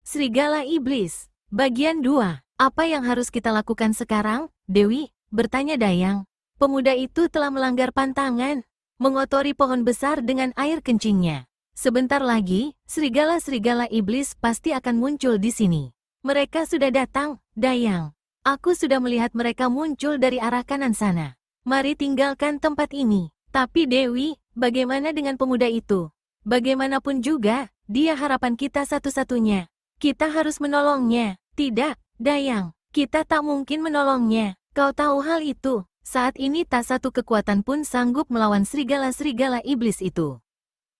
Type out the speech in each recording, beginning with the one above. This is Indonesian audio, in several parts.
Serigala Iblis. Bagian 2. Apa yang harus kita lakukan sekarang, Dewi? Bertanya Dayang. Pemuda itu telah melanggar pantangan, mengotori pohon besar dengan air kencingnya. Sebentar lagi, serigala-serigala iblis pasti akan muncul di sini. Mereka sudah datang, Dayang. Aku sudah melihat mereka muncul dari arah kanan sana. Mari tinggalkan tempat ini. Tapi Dewi, bagaimana dengan pemuda itu? Bagaimanapun juga, dia harapan kita satu-satunya. Kita harus menolongnya. Tidak, Dayang. Kita tak mungkin menolongnya. Kau tahu hal itu. Saat ini tak satu kekuatan pun sanggup melawan serigala-serigala iblis itu.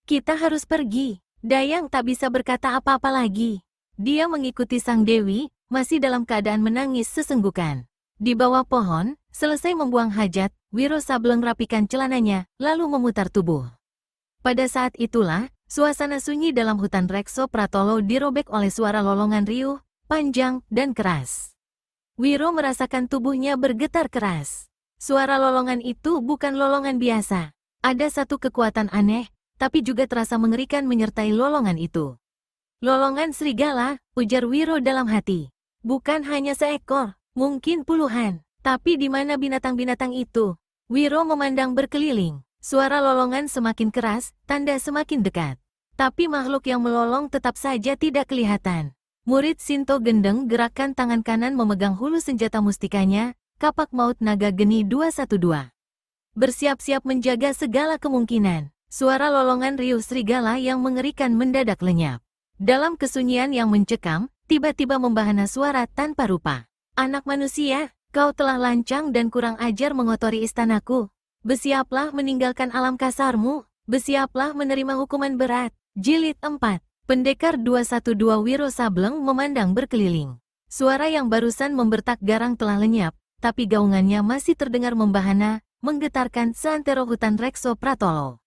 Kita harus pergi. Dayang tak bisa berkata apa-apa lagi. Dia mengikuti sang Dewi, masih dalam keadaan menangis sesenggukan. Di bawah pohon, selesai membuang hajat, Wiro Sableng rapikan celananya, lalu memutar tubuh. Pada saat itulah, suasana sunyi dalam hutan Rekso Pratolo dirobek oleh suara lolongan riuh, panjang, dan keras. Wiro merasakan tubuhnya bergetar keras. Suara lolongan itu bukan lolongan biasa. Ada satu kekuatan aneh, tapi juga terasa mengerikan menyertai lolongan itu. Lolongan serigala, ujar Wiro dalam hati. Bukan hanya seekor, mungkin puluhan. Tapi di mana binatang-binatang itu? Wiro memandang berkeliling. Suara lolongan semakin keras, tanda semakin dekat. Tapi makhluk yang melolong tetap saja tidak kelihatan. Murid Sinto Gendeng gerakkan tangan kanan memegang hulu senjata mustikanya, kapak maut naga geni 212. Bersiap-siap menjaga segala kemungkinan. Suara lolongan riuh serigala yang mengerikan mendadak lenyap. Dalam kesunyian yang mencekam, tiba-tiba membahana suara tanpa rupa. Anak manusia, kau telah lancang dan kurang ajar mengotori istanaku. Bersiaplah meninggalkan alam kasarmu. Bersiaplah menerima hukuman berat. Jilid 4. Pendekar 212 Wiro Sableng memandang berkeliling. Suara yang barusan membertak garang telah lenyap, tapi gaungannya masih terdengar membahana, menggetarkan seantero hutan Rekso Pratolo.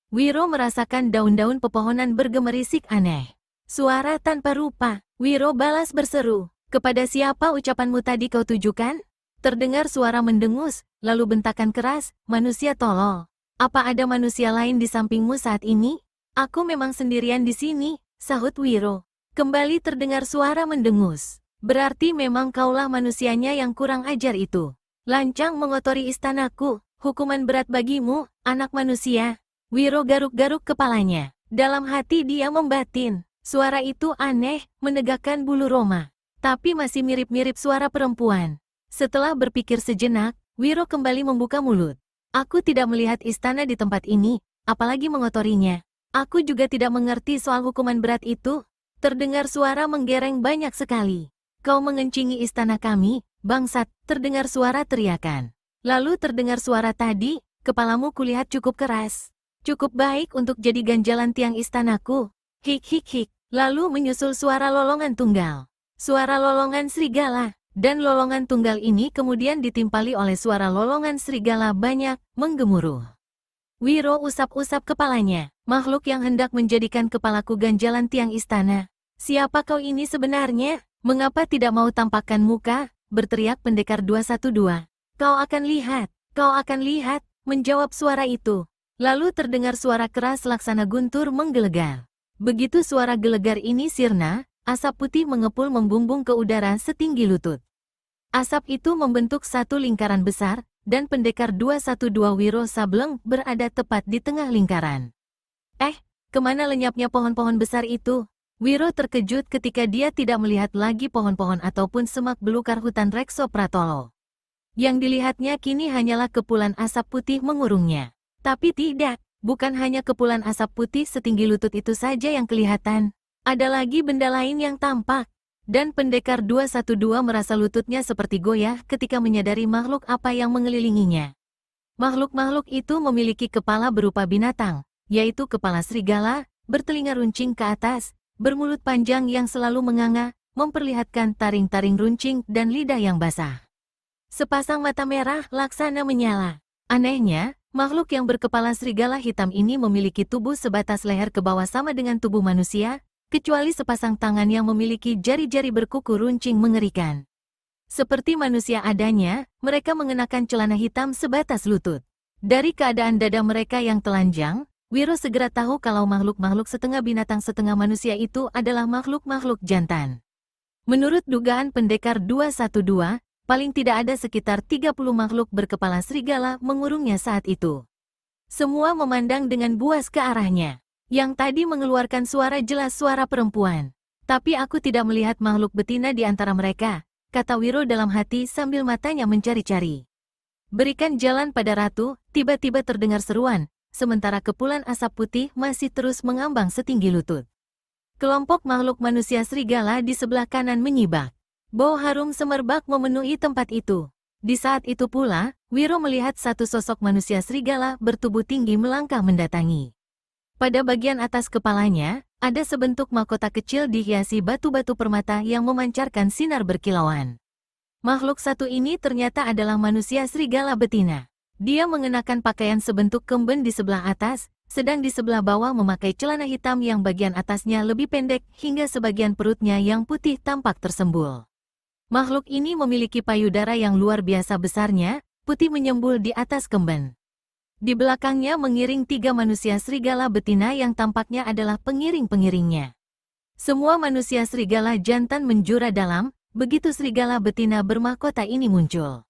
Wiro merasakan daun-daun pepohonan bergemerisik aneh. Suara tanpa rupa. Wiro balas berseru. Kepada siapa ucapanmu tadi kau tujukan? Terdengar suara mendengus, lalu bentakan keras, manusia tolol. Apa ada manusia lain di sampingmu saat ini? Aku memang sendirian di sini, sahut Wiro. Kembali terdengar suara mendengus. Berarti memang kaulah manusianya yang kurang ajar itu. Lancang mengotori istanaku, hukuman berat bagimu, anak manusia. Wiro garuk-garuk kepalanya. Dalam hati dia membatin. Suara itu aneh, menegakkan bulu roma. Tapi masih mirip-mirip suara perempuan. Setelah berpikir sejenak, Wiro kembali membuka mulut. Aku tidak melihat istana di tempat ini, apalagi mengotorinya. Aku juga tidak mengerti soal hukuman berat itu. Terdengar suara menggereng banyak sekali. Kau mengencingi istana kami, bangsat, terdengar suara teriakan. Lalu terdengar suara tadi, kepalamu kulihat cukup keras. Cukup baik untuk jadi ganjalan tiang istanaku. Hik hik hik. Lalu menyusul suara lolongan tunggal. Suara lolongan serigala. Dan lolongan tunggal ini kemudian ditimpali oleh suara lolongan serigala banyak, menggemuruh. Wiro usap-usap kepalanya. Makhluk yang hendak menjadikan kepalaku ganjalan tiang istana. Siapa kau ini sebenarnya? Mengapa tidak mau tampakkan muka? Berteriak pendekar 212. Kau akan lihat, menjawab suara itu. Lalu terdengar suara keras laksana guntur menggelegar. Begitu suara gelegar ini sirna, asap putih mengepul membumbung ke udara setinggi lutut. Asap itu membentuk satu lingkaran besar, dan pendekar 212 Wiro Sableng berada tepat di tengah lingkaran. Kemana lenyapnya pohon-pohon besar itu? Wiro terkejut ketika dia tidak melihat lagi pohon-pohon ataupun semak belukar hutan Rekso Pratolo. Yang dilihatnya kini hanyalah kepulan asap putih mengurungnya. Tapi tidak, bukan hanya kepulan asap putih setinggi lutut itu saja yang kelihatan. Ada lagi benda lain yang tampak. Dan pendekar 212 merasa lututnya seperti goyah ketika menyadari makhluk apa yang mengelilinginya. Makhluk-makhluk itu memiliki kepala berupa binatang, yaitu kepala serigala, bertelinga runcing ke atas, bermulut panjang yang selalu menganga, memperlihatkan taring-taring runcing dan lidah yang basah. Sepasang mata merah laksana menyala. Anehnya, makhluk yang berkepala serigala hitam ini memiliki tubuh sebatas leher ke bawah sama dengan tubuh manusia, kecuali sepasang tangan yang memiliki jari-jari berkuku runcing mengerikan. Seperti manusia adanya, mereka mengenakan celana hitam sebatas lutut. Dari keadaan dada mereka yang telanjang, Wiro segera tahu kalau makhluk-makhluk setengah binatang setengah manusia itu adalah makhluk-makhluk jantan. Menurut dugaan pendekar 212, paling tidak ada sekitar 30 makhluk berkepala serigala mengurungnya saat itu. Semua memandang dengan buas ke arahnya. Yang tadi mengeluarkan suara jelas suara perempuan. Tapi aku tidak melihat makhluk betina di antara mereka, kata Wiro dalam hati sambil matanya mencari-cari. Berikan jalan pada ratu, tiba-tiba terdengar seruan, sementara kepulan asap putih masih terus mengambang setinggi lutut. Kelompok makhluk manusia serigala di sebelah kanan menyibak. Bau harum semerbak memenuhi tempat itu. Di saat itu pula, Wiro melihat satu sosok manusia serigala bertubuh tinggi melangkah mendatangi. Pada bagian atas kepalanya, ada sebentuk mahkota kecil dihiasi batu-batu permata yang memancarkan sinar berkilauan. Makhluk satu ini ternyata adalah manusia serigala betina. Dia mengenakan pakaian sebentuk kemben di sebelah atas, sedang di sebelah bawah memakai celana hitam yang bagian atasnya lebih pendek hingga sebagian perutnya yang putih tampak tersembul. Makhluk ini memiliki payudara yang luar biasa besarnya, putih menyembul di atas kemben. Di belakangnya mengiring 3 manusia serigala betina yang tampaknya adalah pengiring-pengiringnya. Semua manusia serigala jantan menjura dalam, begitu serigala betina bermahkota ini muncul.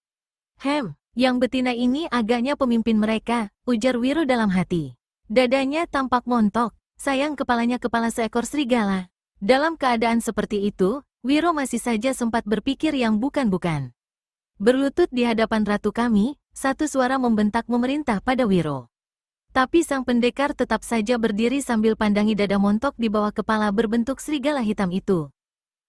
Yang betina ini agaknya pemimpin mereka, ujar Wiro dalam hati. Dadanya tampak montok, sayang kepalanya kepala seekor serigala. Dalam keadaan seperti itu, Wiro masih saja sempat berpikir yang bukan-bukan. Berlutut di hadapan ratu kami, satu suara membentak memerintah pada Wiro. Tapi sang pendekar tetap saja berdiri sambil pandangi dada montok di bawah kepala berbentuk serigala hitam itu.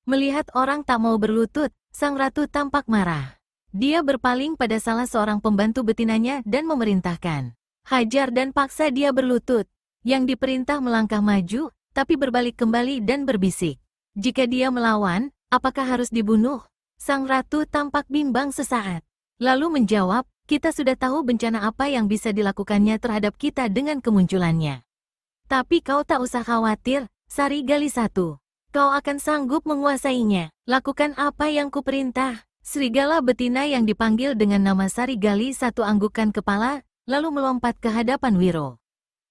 Melihat orang tak mau berlutut, sang ratu tampak marah. Dia berpaling pada salah seorang pembantu betinanya dan memerintahkan. Hajar dan paksa dia berlutut. Yang diperintah melangkah maju, tapi berbalik kembali dan berbisik. Jika dia melawan, apakah harus dibunuh? Sang ratu tampak bimbang sesaat. Lalu menjawab, kita sudah tahu bencana apa yang bisa dilakukannya terhadap kita dengan kemunculannya. Tapi kau tak usah khawatir, Sarigali 1. Kau akan sanggup menguasainya. Lakukan apa yang kuperintah. Serigala betina yang dipanggil dengan nama Sarigali 1 anggukan kepala, lalu melompat ke hadapan Wiro.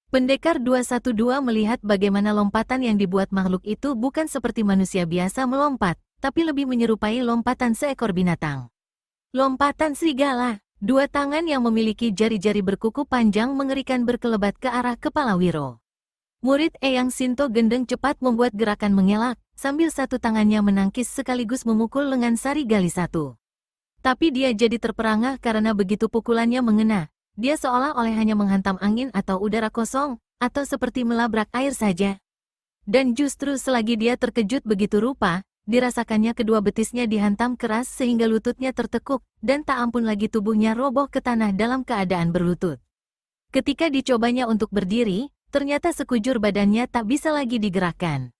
Pendekar 212 melihat bagaimana lompatan yang dibuat makhluk itu bukan seperti manusia biasa melompat, tapi lebih menyerupai lompatan seekor binatang. Lompatan serigala, 2 tangan yang memiliki jari-jari berkuku panjang mengerikan berkelebat ke arah kepala Wiro. Murid Eyang Sinto Gendeng cepat membuat gerakan mengelak, sambil satu tangannya menangkis sekaligus memukul lengan Sarigali 1. Tapi dia jadi terperangah karena begitu pukulannya mengena. Dia seolah-olah hanya menghantam angin atau udara kosong, atau seperti melabrak air saja. Dan justru selagi dia terkejut begitu rupa, dirasakannya kedua betisnya dihantam keras sehingga lututnya tertekuk, dan tak ampun lagi tubuhnya roboh ke tanah dalam keadaan berlutut. Ketika dicobanya untuk berdiri, ternyata sekujur badannya tak bisa lagi digerakkan.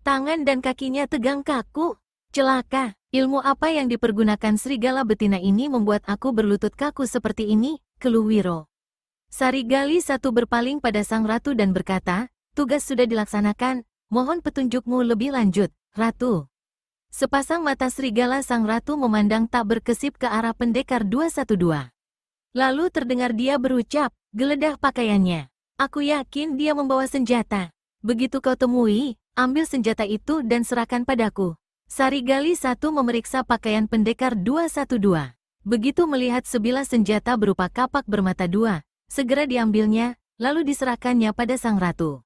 Tangan dan kakinya tegang kaku. Celaka, ilmu apa yang dipergunakan serigala betina ini membuat aku berlutut kaku seperti ini? Keluh Wiro. Sarigali 1 berpaling pada sang ratu dan berkata, tugas sudah dilaksanakan, mohon petunjukmu lebih lanjut, ratu. Sepasang mata serigala sang ratu memandang tak berkesip ke arah pendekar 212. Lalu terdengar dia berucap, geledah pakaiannya. Aku yakin dia membawa senjata. Begitu kau temui, ambil senjata itu dan serahkan padaku. Sarigali 1 memeriksa pakaian pendekar 212. Begitu melihat sebilah senjata berupa kapak bermata 2, segera diambilnya, lalu diserahkannya pada sang ratu.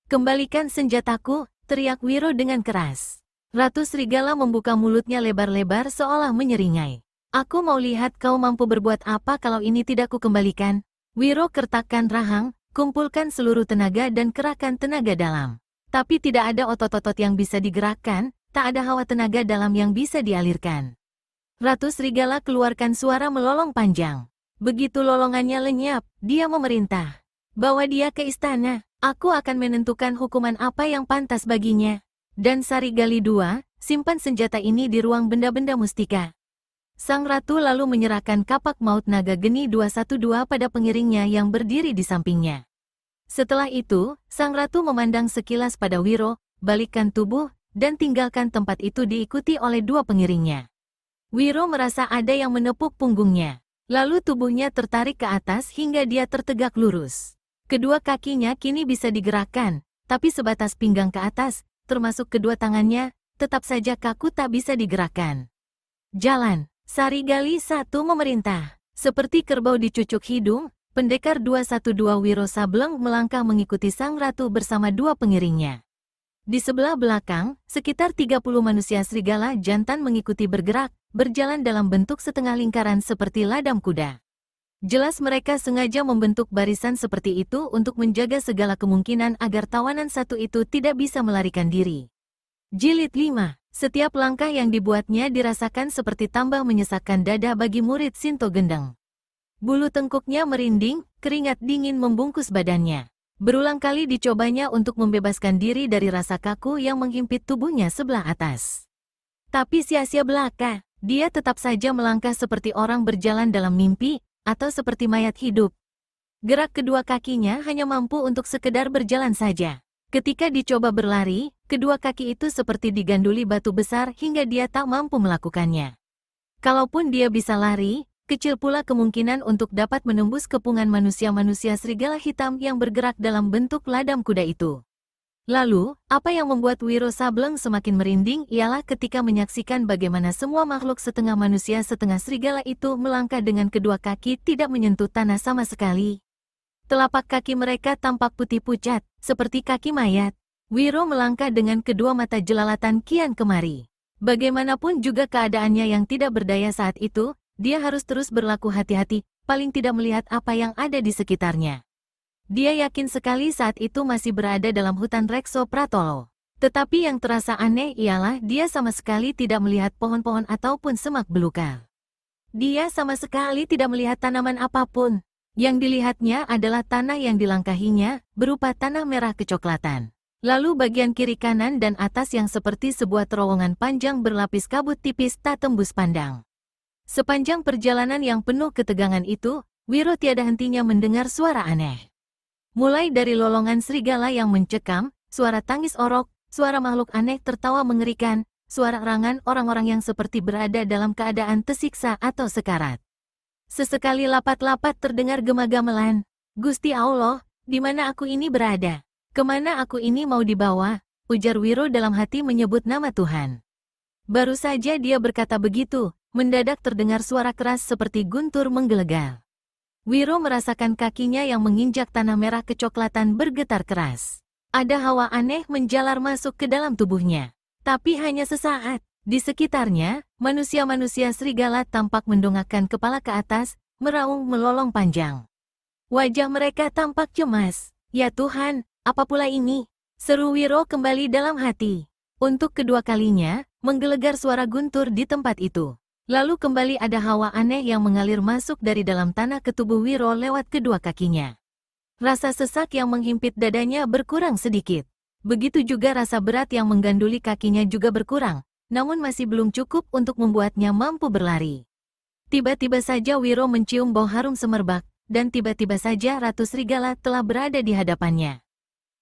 Kembalikan senjataku, teriak Wiro dengan keras. Ratu serigala membuka mulutnya lebar-lebar seolah menyeringai. Aku mau lihat kau mampu berbuat apa kalau ini tidak kukembalikan. Wiro kertakkan rahang, kumpulkan seluruh tenaga dan kerahkan tenaga dalam. Tapi tidak ada otot-otot yang bisa digerakkan, tak ada hawa tenaga dalam yang bisa dialirkan. Ratu serigala keluarkan suara melolong panjang. Begitu lolongannya lenyap, dia memerintah. Bawa dia ke istana, aku akan menentukan hukuman apa yang pantas baginya. Dan Sarigali 2, simpan senjata ini di ruang benda-benda mustika. Sang ratu lalu menyerahkan kapak maut naga geni 212 pada pengiringnya yang berdiri di sampingnya. Setelah itu, sang ratu memandang sekilas pada Wiro, balikkan tubuh, dan tinggalkan tempat itu diikuti oleh 2 pengiringnya. Wiro merasa ada yang menepuk punggungnya. Lalu tubuhnya tertarik ke atas hingga dia tertegak lurus. Kedua kakinya kini bisa digerakkan, tapi sebatas pinggang ke atas, termasuk kedua tangannya, tetap saja kaku tak bisa digerakkan. Jalan, Sarigali 1 memerintah. Seperti kerbau dicucuk hidung, pendekar 212 Wiro Sableng melangkah mengikuti sang ratu bersama dua pengiringnya. Di sebelah belakang, sekitar 30 manusia serigala jantan mengikuti bergerak, berjalan dalam bentuk setengah lingkaran seperti ladam kuda. Jelas mereka sengaja membentuk barisan seperti itu untuk menjaga segala kemungkinan agar tawanan satu itu tidak bisa melarikan diri. Jilid 5. Setiap langkah yang dibuatnya dirasakan seperti tambah menyesakkan dada bagi murid Sinto Gendeng. Bulu tengkuknya merinding, keringat dingin membungkus badannya. Berulang kali dicobanya untuk membebaskan diri dari rasa kaku yang menghimpit tubuhnya sebelah atas. Tapi sia-sia belaka, dia tetap saja melangkah seperti orang berjalan dalam mimpi, atau seperti mayat hidup. Gerak kedua kakinya hanya mampu untuk sekedar berjalan saja. Ketika dicoba berlari, kedua kaki itu seperti diganduli batu besar hingga dia tak mampu melakukannya. Kalaupun dia bisa lari, kecil pula kemungkinan untuk dapat menembus kepungan manusia-manusia serigala hitam yang bergerak dalam bentuk ladam kuda itu. Lalu, apa yang membuat Wiro Sableng semakin merinding ialah ketika menyaksikan bagaimana semua makhluk setengah manusia setengah serigala itu melangkah dengan kedua kaki tidak menyentuh tanah sama sekali. Telapak kaki mereka tampak putih pucat, seperti kaki mayat. Wiro melangkah dengan kedua mata jelalatan kian kemari. Bagaimanapun juga keadaannya yang tidak berdaya saat itu, dia harus terus berlaku hati-hati, paling tidak melihat apa yang ada di sekitarnya. Dia yakin sekali saat itu masih berada dalam hutan Rekso Pratolo. Tetapi yang terasa aneh ialah dia sama sekali tidak melihat pohon-pohon ataupun semak belukar. Dia sama sekali tidak melihat tanaman apapun. Yang dilihatnya adalah tanah yang dilangkahinya, berupa tanah merah kecoklatan. Lalu bagian kiri kanan dan atas yang seperti sebuah terowongan panjang berlapis kabut tipis tak tembus pandang. Sepanjang perjalanan yang penuh ketegangan itu, Wiro tiada hentinya mendengar suara aneh. Mulai dari lolongan serigala yang mencekam, suara tangis orok, suara makhluk aneh tertawa mengerikan, suara erangan orang-orang yang seperti berada dalam keadaan tersiksa atau sekarat. Sesekali lapat-lapat terdengar gema-gamelan. Gusti Allah, di mana aku ini berada? Kemana aku ini mau dibawa? Ujar Wiro dalam hati menyebut nama Tuhan. Baru saja dia berkata begitu, mendadak terdengar suara keras seperti guntur menggelegar. Wiro merasakan kakinya yang menginjak tanah merah kecoklatan bergetar keras. Ada hawa aneh menjalar masuk ke dalam tubuhnya. Tapi hanya sesaat. Di sekitarnya, manusia-manusia serigala tampak mendongakkan kepala ke atas, meraung melolong panjang. Wajah mereka tampak cemas. Ya Tuhan, apa pula ini? Seru Wiro kembali dalam hati. Untuk kedua kalinya, menggelegar suara guntur di tempat itu. Lalu kembali ada hawa aneh yang mengalir masuk dari dalam tanah ke tubuh Wiro lewat kedua kakinya. Rasa sesak yang menghimpit dadanya berkurang sedikit. Begitu juga rasa berat yang mengganduli kakinya juga berkurang, namun masih belum cukup untuk membuatnya mampu berlari. Tiba-tiba saja Wiro mencium bau harum semerbak, dan tiba-tiba saja Ratu Serigala telah berada di hadapannya.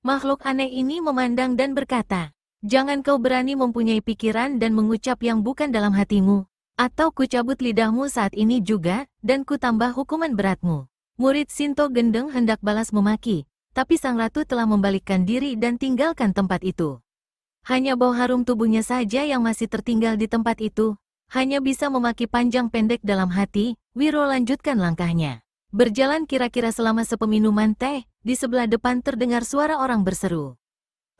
Makhluk aneh ini memandang dan berkata, "Jangan kau berani mempunyai pikiran dan mengucap yang bukan dalam hatimu. Atau ku cabut lidahmu saat ini juga, dan ku tambah hukuman beratmu." Murid Sinto Gendeng hendak balas memaki, tapi sang ratu telah membalikkan diri dan tinggalkan tempat itu. Hanya bau harum tubuhnya saja yang masih tertinggal di tempat itu. Hanya bisa memaki panjang pendek dalam hati, Wiro lanjutkan langkahnya. Berjalan kira-kira selama sepeminuman teh, di sebelah depan terdengar suara orang berseru.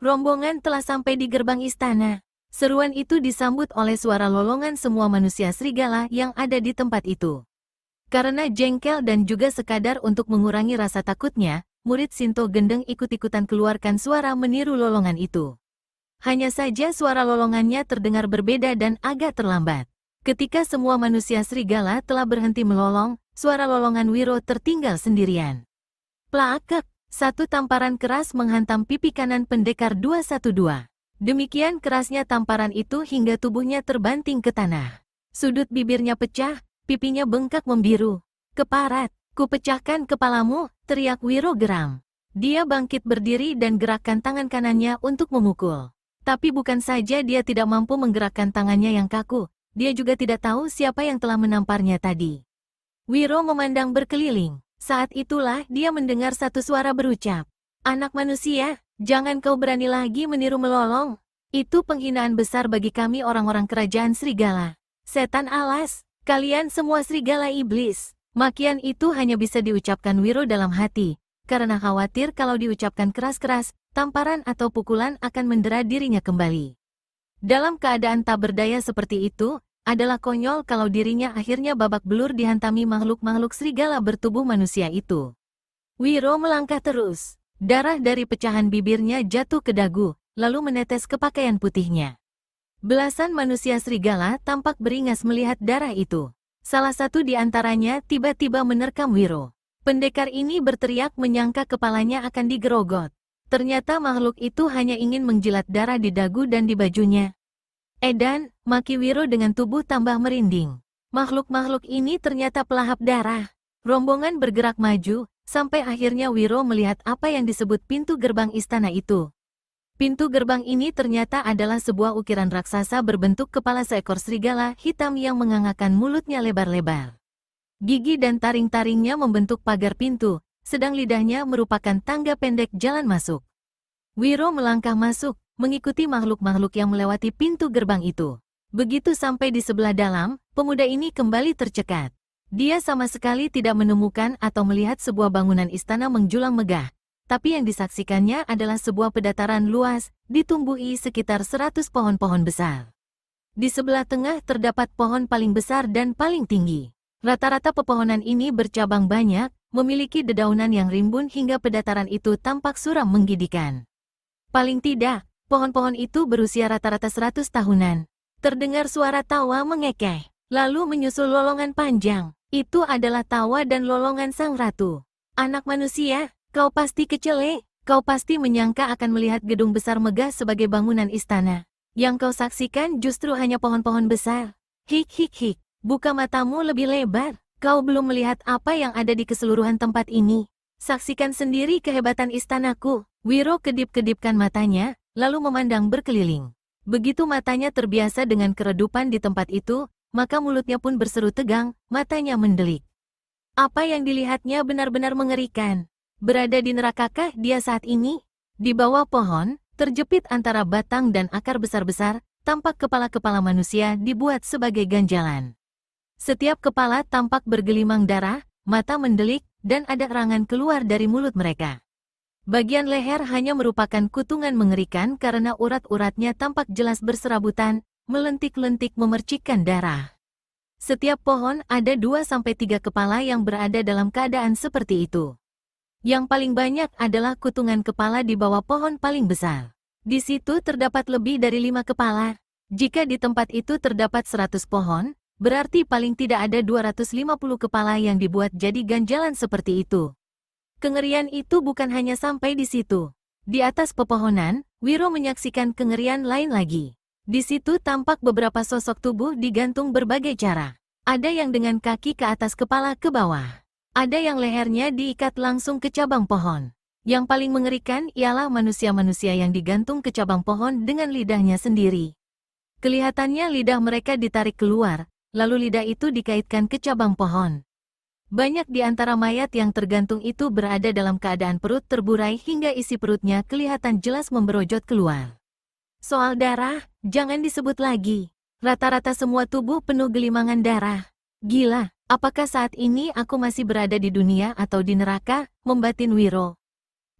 Rombongan telah sampai di gerbang istana. Seruan itu disambut oleh suara lolongan semua manusia serigala yang ada di tempat itu. Karena jengkel dan juga sekadar untuk mengurangi rasa takutnya, murid Sinto Gendeng ikut-ikutan keluarkan suara meniru lolongan itu. Hanya saja suara lolongannya terdengar berbeda dan agak terlambat. Ketika semua manusia serigala telah berhenti melolong, suara lolongan Wiro tertinggal sendirian. Plakek, satu tamparan keras menghantam pipi kanan pendekar 212. Demikian kerasnya tamparan itu hingga tubuhnya terbanting ke tanah. Sudut bibirnya pecah, pipinya bengkak membiru. "Keparat, ku pecahkan kepalamu," teriak Wiro geram. Dia bangkit berdiri dan gerakkan tangan kanannya untuk memukul. Tapi bukan saja dia tidak mampu menggerakkan tangannya yang kaku, dia juga tidak tahu siapa yang telah menamparnya tadi. Wiro memandang berkeliling. Saat itulah dia mendengar satu suara berucap, "Anak manusia, jangan kau berani lagi meniru melolong. Itu penghinaan besar bagi kami orang-orang kerajaan serigala. Setan alas, kalian semua serigala iblis." Makian itu hanya bisa diucapkan Wiro dalam hati, karena khawatir kalau diucapkan keras-keras, tamparan atau pukulan akan mendera dirinya kembali. Dalam keadaan tak berdaya seperti itu, adalah konyol kalau dirinya akhirnya babak belur dihantami makhluk-makhluk serigala bertubuh manusia itu. Wiro melangkah terus. Darah dari pecahan bibirnya jatuh ke dagu, lalu menetes ke pakaian putihnya. Belasan manusia serigala tampak beringas melihat darah itu. Salah satu di antaranya tiba-tiba menerkam Wiro. Pendekar ini berteriak menyangka kepalanya akan digerogot. Ternyata makhluk itu hanya ingin menjilat darah di dagu dan di bajunya. "Edan," maki Wiro dengan tubuh tambah merinding. Makhluk-makhluk ini ternyata pelahap darah. Rombongan bergerak maju, sampai akhirnya Wiro melihat apa yang disebut pintu gerbang istana itu. Pintu gerbang ini ternyata adalah sebuah ukiran raksasa berbentuk kepala seekor serigala hitam yang mengangakkan mulutnya lebar-lebar. Gigi dan taring-taringnya membentuk pagar pintu, sedang lidahnya merupakan tangga pendek jalan masuk. Wiro melangkah masuk, mengikuti makhluk-makhluk yang melewati pintu gerbang itu. Begitu sampai di sebelah dalam, pemuda ini kembali tercekat. Dia sama sekali tidak menemukan atau melihat sebuah bangunan istana menjulang megah. Tapi yang disaksikannya adalah sebuah pedataran luas, ditumbuhi sekitar 100 pohon-pohon besar. Di sebelah tengah terdapat pohon paling besar dan paling tinggi. Rata-rata pepohonan ini bercabang banyak, memiliki dedaunan yang rimbun hingga pedataran itu tampak suram menggidikan. Paling tidak, pohon-pohon itu berusia rata-rata 100 tahunan. Terdengar suara tawa mengekeh, lalu menyusul lolongan panjang. Itu adalah tawa dan lolongan sang ratu. "Anak manusia, kau pasti kecele, kau pasti menyangka akan melihat gedung besar megah sebagai bangunan istana. Yang kau saksikan justru hanya pohon-pohon besar. Hik hik hik, buka matamu lebih lebar, kau belum melihat apa yang ada di keseluruhan tempat ini. Saksikan sendiri kehebatan istanaku." Wiro kedip-kedipkan matanya, lalu memandang berkeliling. Begitu matanya terbiasa dengan keredupan di tempat itu, maka mulutnya pun berseru tegang, matanya mendelik. Apa yang dilihatnya benar-benar mengerikan. Berada di nerakakah dia saat ini? Di bawah pohon, terjepit antara batang dan akar besar-besar, tampak kepala-kepala manusia dibuat sebagai ganjalan. Setiap kepala tampak bergelimang darah, mata mendelik, dan ada erangan keluar dari mulut mereka. Bagian leher hanya merupakan kutungan mengerikan karena urat-uratnya tampak jelas berserabutan, melentik-lentik memercikkan darah. Setiap pohon ada 2-3 kepala yang berada dalam keadaan seperti itu. Yang paling banyak adalah kutungan kepala di bawah pohon paling besar. Di situ terdapat lebih dari 5 kepala. Jika di tempat itu terdapat 100 pohon, berarti paling tidak ada 250 kepala yang dibuat jadi ganjalan seperti itu. Kengerian itu bukan hanya sampai di situ. Di atas pepohonan, Wiro menyaksikan kengerian lain lagi. Di situ tampak beberapa sosok tubuh digantung berbagai cara. Ada yang dengan kaki ke atas kepala ke bawah. Ada yang lehernya diikat langsung ke cabang pohon. Yang paling mengerikan ialah manusia-manusia yang digantung ke cabang pohon dengan lidahnya sendiri. Kelihatannya lidah mereka ditarik keluar, lalu lidah itu dikaitkan ke cabang pohon. Banyak di antara mayat yang tergantung itu berada dalam keadaan perut terburai hingga isi perutnya kelihatan jelas memberojot keluar. Soal darah, jangan disebut lagi. Rata-rata semua tubuh penuh gelimangan darah. Gila, apakah saat ini aku masih berada di dunia atau di neraka? Membatin Wiro.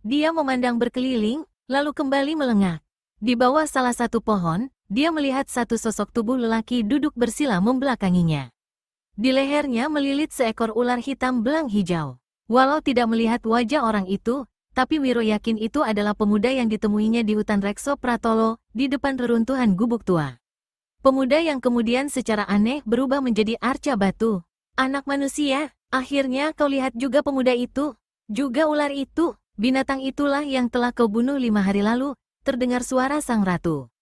Dia memandang berkeliling, lalu kembali melengak. Di bawah salah satu pohon, dia melihat satu sosok tubuh lelaki duduk bersila membelakanginya. Di lehernya melilit seekor ular hitam belang hijau. Walau tidak melihat wajah orang itu, tapi Wiro yakin itu adalah pemuda yang ditemuinya di hutan Rekso Pratolo, di depan reruntuhan gubuk tua. Pemuda yang kemudian secara aneh berubah menjadi arca batu. "Anak manusia, akhirnya kau lihat juga pemuda itu, juga ular itu. Binatang itulah yang telah kau bunuh 5 hari lalu," terdengar suara sang ratu.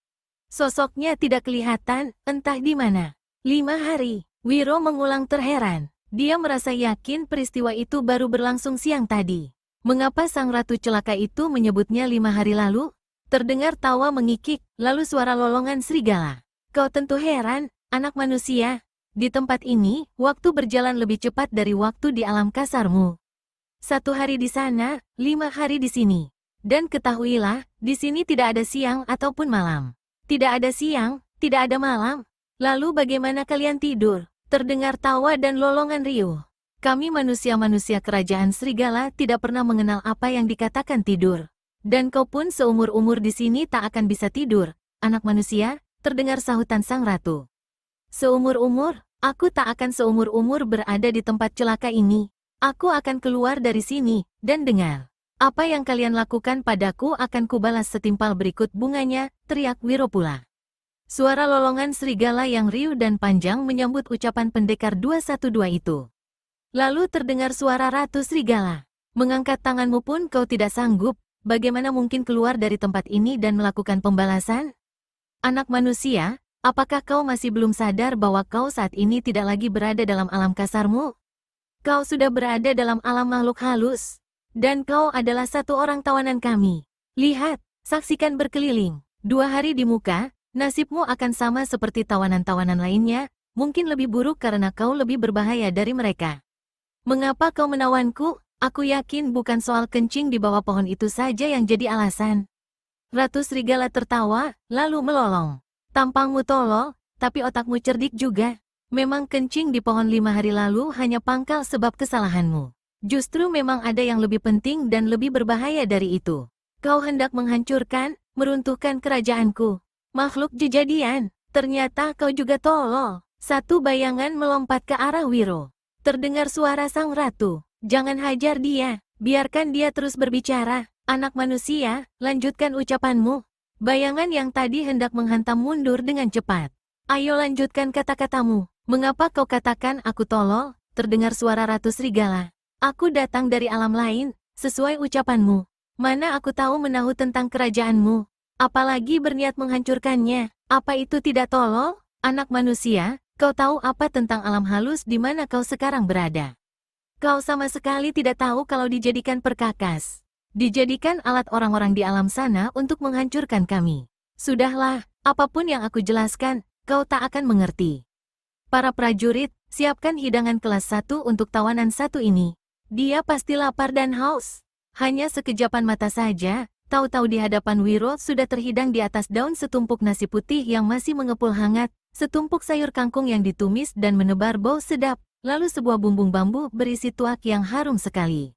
Sosoknya tidak kelihatan, entah di mana. 5 hari, Wiro mengulang terheran. Dia merasa yakin peristiwa itu baru berlangsung siang tadi. Mengapa sang ratu celaka itu menyebutnya 5 hari lalu? Terdengar tawa mengikik, lalu suara lolongan serigala. "Kau tentu heran, anak manusia. Di tempat ini, waktu berjalan lebih cepat dari waktu di alam kasarmu. 1 hari di sana, 5 hari di sini. Dan ketahuilah, di sini tidak ada siang ataupun malam. Tidak ada siang, tidak ada malam. Lalu bagaimana kalian tidur? Terdengar tawa dan lolongan riuh. Kami manusia-manusia kerajaan serigala tidak pernah mengenal apa yang dikatakan tidur. Dan kau pun seumur-umur di sini tak akan bisa tidur, anak manusia, terdengar sahutan sang ratu. Seumur-umur, aku tak akan seumur-umur berada di tempat celaka ini. Aku akan keluar dari sini, dan dengar. Apa yang kalian lakukan padaku akan kubalas setimpal berikut bunganya, teriak Wiro pula. Suara lolongan serigala yang riuh dan panjang menyambut ucapan pendekar 212 itu. Lalu terdengar suara Ratu Serigala. Mengangkat tanganmu pun kau tidak sanggup, bagaimana mungkin keluar dari tempat ini dan melakukan pembalasan? Anak manusia, apakah kau masih belum sadar bahwa kau saat ini tidak lagi berada dalam alam kasarmu? Kau sudah berada dalam alam makhluk halus. Dan kau adalah satu orang tawanan kami. Lihat, saksikan berkeliling. 2 hari di muka, nasibmu akan sama seperti tawanan-tawanan lainnya, mungkin lebih buruk karena kau lebih berbahaya dari mereka. Mengapa kau menawanku? Aku yakin bukan soal kencing di bawah pohon itu saja yang jadi alasan. Ratu Serigala tertawa, lalu melolong. Tampangmu tolol, tapi otakmu cerdik juga. Memang kencing di pohon 5 hari lalu hanya pangkal sebab kesalahanmu. Justru memang ada yang lebih penting dan lebih berbahaya dari itu. Kau hendak menghancurkan, meruntuhkan kerajaanku. Makhluk jejadian, ternyata kau juga tolol. Satu bayangan melompat ke arah Wiro. Terdengar suara sang ratu. Jangan hajar dia, biarkan dia terus berbicara. Anak manusia, lanjutkan ucapanmu. Bayangan yang tadi hendak menghantam mundur dengan cepat. Ayo lanjutkan kata-katamu. Mengapa kau katakan aku tolol? Terdengar suara Ratu Serigala. Aku datang dari alam lain, sesuai ucapanmu. Mana aku tahu menahu tentang kerajaanmu. Apalagi berniat menghancurkannya. Apa itu tidak tolol? Anak manusia, kau tahu apa tentang alam halus di mana kau sekarang berada? Kau sama sekali tidak tahu kalau dijadikan perkakas. Dijadikan alat orang-orang di alam sana untuk menghancurkan kami. Sudahlah, apapun yang aku jelaskan, kau tak akan mengerti. Para prajurit, siapkan hidangan kelas 1 untuk tawanan satu ini. Dia pasti lapar dan haus. Hanya sekejapan mata saja, tahu-tahu di hadapan Wiro sudah terhidang di atas daun setumpuk nasi putih yang masih mengepul hangat, setumpuk sayur kangkung yang ditumis dan menebar bau sedap, lalu sebuah bumbung bambu berisi tuak yang harum sekali.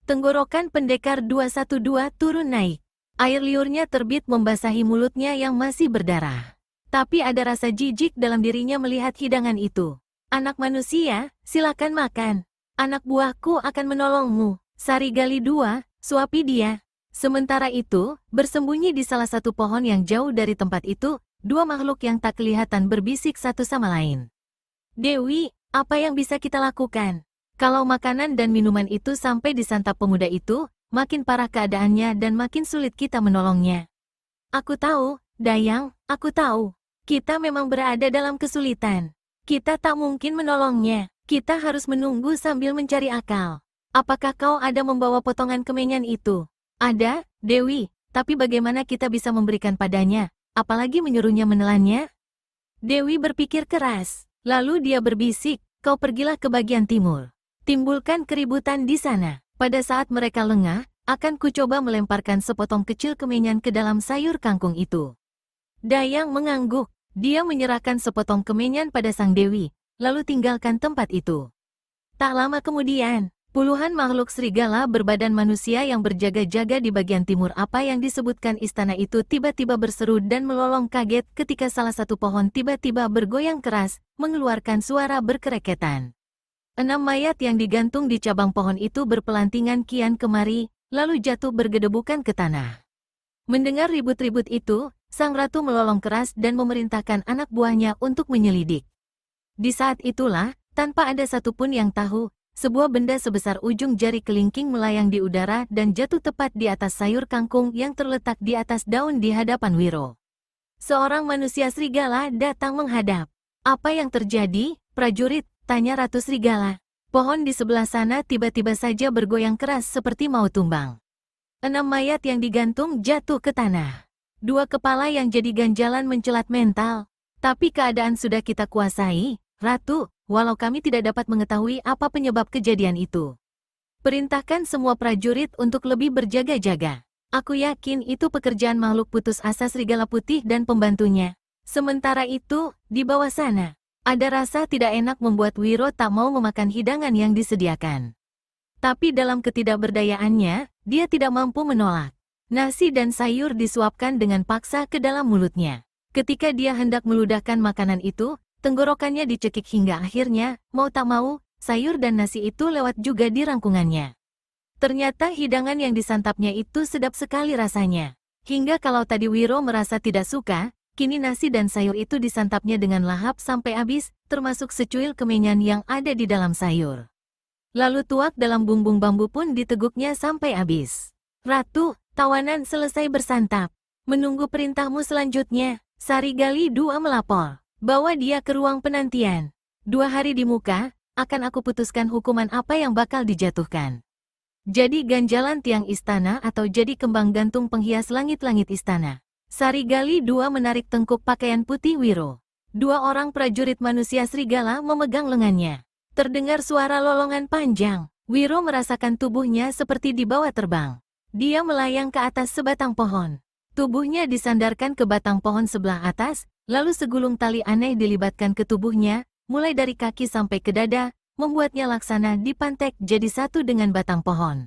Tenggorokan pendekar 212 turun naik. Air liurnya terbit membasahi mulutnya yang masih berdarah. Tapi ada rasa jijik dalam dirinya melihat hidangan itu. Anak manusia, silakan makan. Anak buahku akan menolongmu. Sarigali 2, suapi dia. Sementara itu, bersembunyi di salah satu pohon yang jauh dari tempat itu, 2 makhluk yang tak kelihatan berbisik satu sama lain. Dewi, apa yang bisa kita lakukan? Kalau makanan dan minuman itu sampai disantap pemuda itu, makin parah keadaannya dan makin sulit kita menolongnya. Aku tahu, Dayang, aku tahu. Kita memang berada dalam kesulitan. Kita tak mungkin menolongnya. Kita harus menunggu sambil mencari akal. Apakah kau ada membawa potongan kemenyan itu? Ada, Dewi, tapi bagaimana kita bisa memberikan padanya, apalagi menyuruhnya menelannya? Dewi berpikir keras. Lalu dia berbisik, kau pergilah ke bagian timur. Timbulkan keributan di sana. Pada saat mereka lengah, akan kucoba melemparkan sepotong kecil kemenyan ke dalam sayur kangkung itu. Dayang mengangguk. Dia menyerahkan sepotong kemenyan pada sang dewi, lalu tinggalkan tempat itu. Tak lama kemudian, puluhan makhluk serigala berbadan manusia yang berjaga-jaga di bagian timur apa yang disebutkan istana itu tiba-tiba berseru dan melolong kaget ketika salah satu pohon tiba-tiba bergoyang keras, mengeluarkan suara berkereketan. 6 mayat yang digantung di cabang pohon itu berpelantingan kian kemari, lalu jatuh bergedebukan ke tanah. Mendengar ribut-ribut itu, sang ratu melolong keras dan memerintahkan anak buahnya untuk menyelidik. Di saat itulah, tanpa ada satupun yang tahu, sebuah benda sebesar ujung jari kelingking melayang di udara dan jatuh tepat di atas sayur kangkung yang terletak di atas daun di hadapan Wiro. Seorang manusia serigala datang menghadap. Apa yang terjadi, prajurit? Tanya Ratu Serigala. Pohon di sebelah sana tiba-tiba saja bergoyang keras seperti mau tumbang. 6 mayat yang digantung jatuh ke tanah. 2 kepala yang jadi ganjalan mencelat mental. Tapi keadaan sudah kita kuasai, Ratu, walau kami tidak dapat mengetahui apa penyebab kejadian itu. Perintahkan semua prajurit untuk lebih berjaga-jaga. Aku yakin itu pekerjaan makhluk putus asa Serigala Putih dan pembantunya. Sementara itu, di bawah sana, ada rasa tidak enak membuat Wiro tak mau memakan hidangan yang disediakan. Tapi dalam ketidakberdayaannya, dia tidak mampu menolak. Nasi dan sayur disuapkan dengan paksa ke dalam mulutnya. Ketika dia hendak meludahkan makanan itu, tenggorokannya dicekik hingga akhirnya, mau tak mau, sayur dan nasi itu lewat juga di rangkungannya. Ternyata hidangan yang disantapnya itu sedap sekali rasanya. Hingga kalau tadi Wiro merasa tidak suka, kini nasi dan sayur itu disantapnya dengan lahap sampai habis, termasuk secuil kemenyan yang ada di dalam sayur. Lalu tuak dalam bumbung bambu pun diteguknya sampai habis. Ratu, tawanan selesai bersantap. Menunggu perintahmu selanjutnya, Sarigali II melapor. Bawa dia ke ruang penantian. 2 hari di muka, akan aku putuskan hukuman apa yang bakal dijatuhkan. Jadi ganjalan tiang istana atau jadi kembang gantung penghias langit-langit istana. Sarigali II menarik tengkuk pakaian putih Wiro. 2 orang prajurit manusia serigala memegang lengannya. Terdengar suara lolongan panjang. Wiro merasakan tubuhnya seperti dibawa terbang. Dia melayang ke atas sebatang pohon. Tubuhnya disandarkan ke batang pohon sebelah atas, lalu segulung tali aneh dilibatkan ke tubuhnya, mulai dari kaki sampai ke dada, membuatnya laksana dipantek jadi satu dengan batang pohon.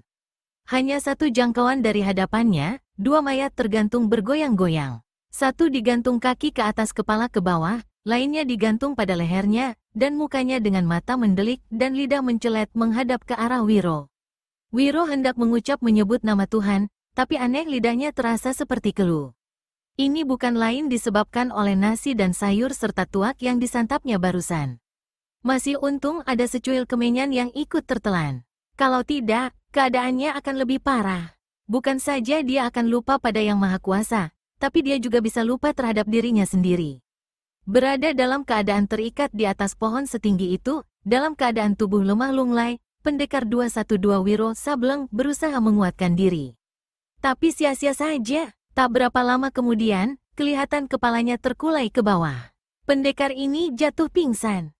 Hanya satu jangkauan dari hadapannya, 2 mayat tergantung bergoyang-goyang. Satu digantung kaki ke atas kepala ke bawah, lainnya digantung pada lehernya, dan mukanya dengan mata mendelik dan lidah mencelet menghadap ke arah Wiro. Wiro hendak mengucap menyebut nama Tuhan, tapi aneh lidahnya terasa seperti keluh. Ini bukan lain disebabkan oleh nasi dan sayur serta tuak yang disantapnya barusan. Masih untung ada secuil kemenyan yang ikut tertelan. Kalau tidak, keadaannya akan lebih parah. Bukan saja dia akan lupa pada Yang Maha Kuasa, tapi dia juga bisa lupa terhadap dirinya sendiri. Berada dalam keadaan terikat di atas pohon setinggi itu, dalam keadaan tubuh lemah lunglai, pendekar 212 Wiro Sableng berusaha menguatkan diri. Tapi sia-sia saja, tak berapa lama kemudian, kelihatan kepalanya terkulai ke bawah. Pendekar ini jatuh pingsan.